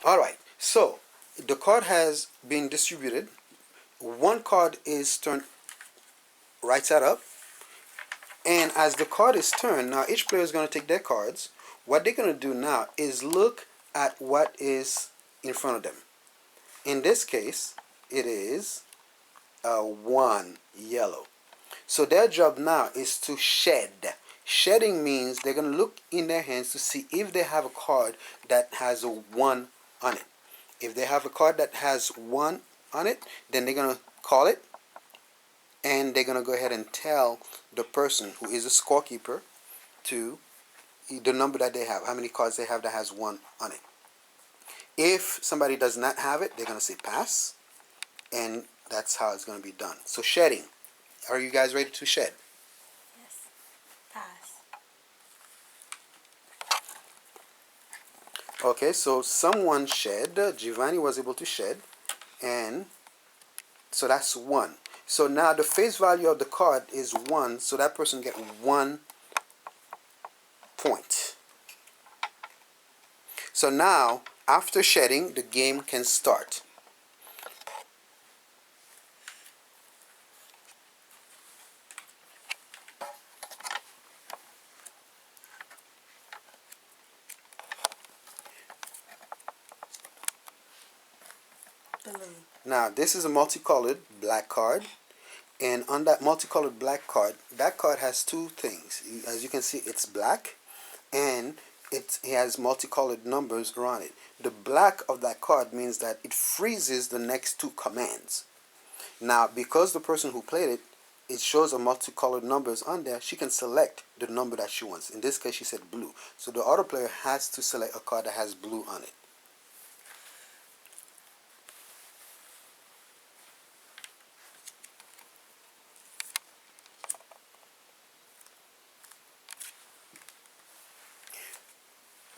Alright, so the card has been distributed. One card is turned right side up, and as the card is turned, now each player is going to take their cards. What they're going to do now is look at what is in front of them. In this case, it is a 1 yellow. So their job now is to shed. Shedding means they're going to look in their hands to see if they have a card that has a 1 on it. If they have a card that has 1 on it, then they're going to call it, and they're going to go ahead and tell the person who is a scorekeeper to the number that they have, how many cards they have that has 1 on it. If somebody does not have it, they're going to say pass, and that's how it's going to be done. So shedding. Are you guys ready to shed? Yes. Pass. Okay, so someone shed. Giovanni was able to shed, and so that's 1. So now the face value of the card is 1, so that person get 1 point. So now, after shedding, the game can start. Blue. Now, this is a multicolored black card, and on that multicolored black card, that card has 2 things. As you can see, it's black, and it has multicolored numbers around it. The black of that card means that it freezes the next 2 commands. Now, because the person who played it, it shows a multicolored numbers on there, she can select the number that she wants. In this case, she said blue. So the other player has to select a card that has blue on it.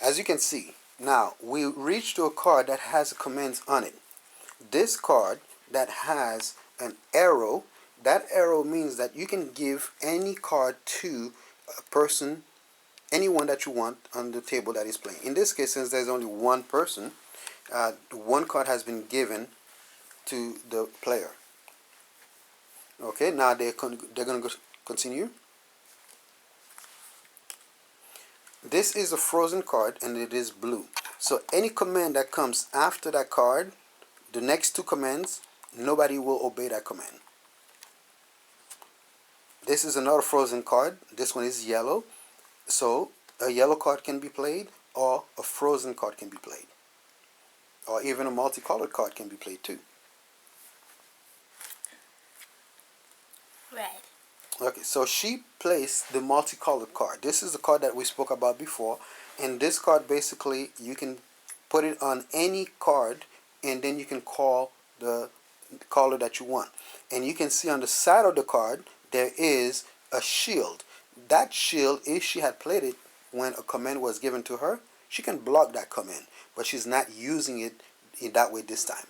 As you can see, now we reach to a card that has commands on it. This card that has an arrow, that arrow means that you can give any card to a person, anyone that you want on the table that is playing. In this case, since there's only one person, 1 card has been given to the player. Okay, now they're going to continue. This is a frozen card, and it is blue. So any command that comes after that card, the next 2 commands, nobody will obey that command. This is another frozen card. This one is yellow. So a yellow card can be played, or a frozen card can be played. Or even a multicolored card can be played too. Red. Okay, so she placed the multicolored card. This is the card that we spoke about before. And this card, basically, you can put it on any card, and then you can call the color that you want. And you can see on the side of the card, there is a shield. That shield, if she had played it when a command was given to her, she can block that command. But she's not using it in that way this time.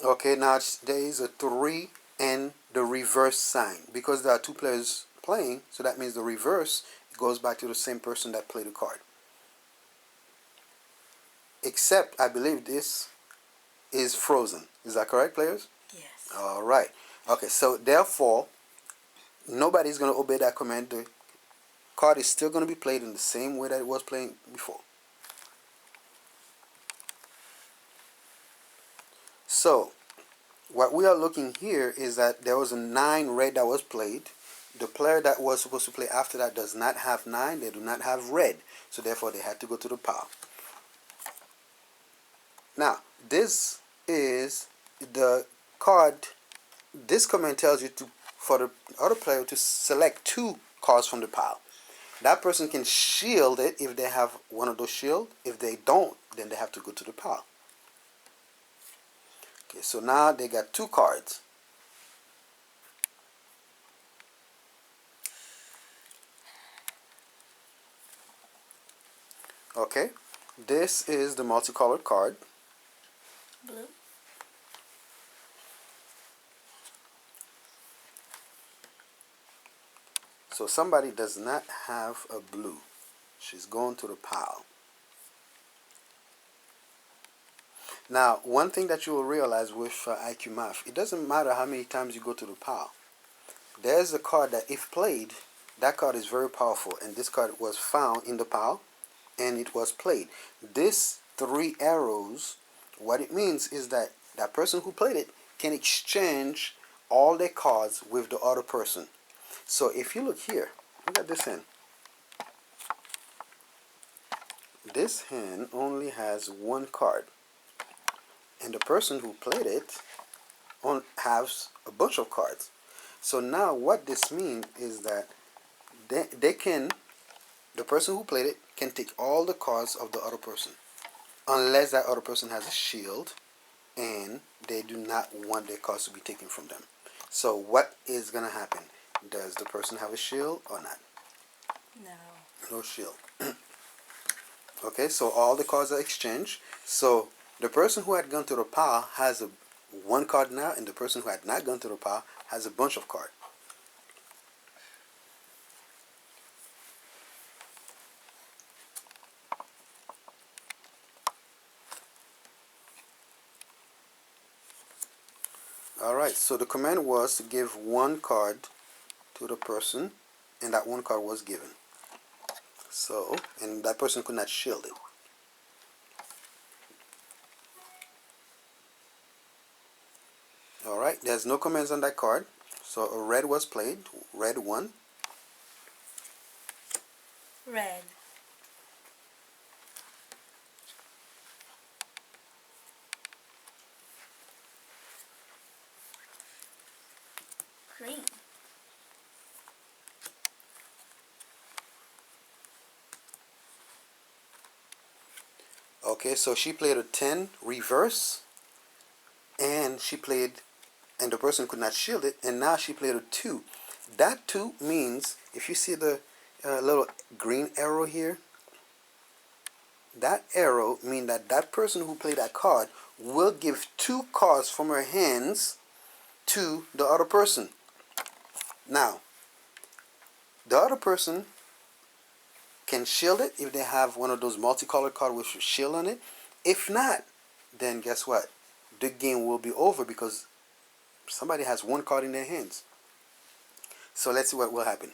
Okay, now there is a 3 and the reverse sign. Because there are 2 players playing, so that means the reverse goes back to the same person that played the card. Except, I believe this is frozen. Is that correct, players? Yes. Alright. Okay, so therefore, nobody's going to obey that command. The card is still going to be played in the same way that it was playing before. So, what we are looking here is that there was a 9 red that was played. The player that was supposed to play after that does not have 9. They do not have red. So therefore, they had to go to the pile. Now, this is the card. This command tells you for the other player to select 2 cards from the pile. That person can shield it if they have one of those shields. If they don't, then they have to go to the pile. Okay, so now they got 2 cards. Okay, this is the multicolored card. Blue. So somebody does not have a blue. She's going to the pile. Now, one thing that you will realize with IQ Math, it doesn't matter how many times you go to the pile. There's a card that, if played, that card is very powerful, and this card was found in the pile, and it was played. This three arrows, what it means is that that person who played it can exchange all their cards with the other person. So if you look here, look at this hand. This hand only has one card, and the person who played it has a bunch of cards. So now what this means is that the person who played it can take all the cards of the other person, unless that other person has a shield and they do not want their cards to be taken from them. So what is going to happen? Does the person have a shield or not? No. No shield. Okay, so all the cards are exchanged. So the person who had gone to the pile has one card now, and the person who had not gone to the pile has a bunch of cards. Alright, so the command was to give one card to the person, and that one card was given. So, and that person could not shield it. Alright, there's no commands on that card. So a red was played, red won. Red. Green. Okay, so she played a 10 reverse, and the person could not shield it, and now she played a 2. That 2 means, if you see the little green arrow here, that arrow means that that person who played that card will give 2 cards from her hands to the other person. Now, the other person can shield it if they have one of those multicolored cards with a shield on it. If not, then guess what? The game will be over because somebody has one card in their hands. So let's see what will happen.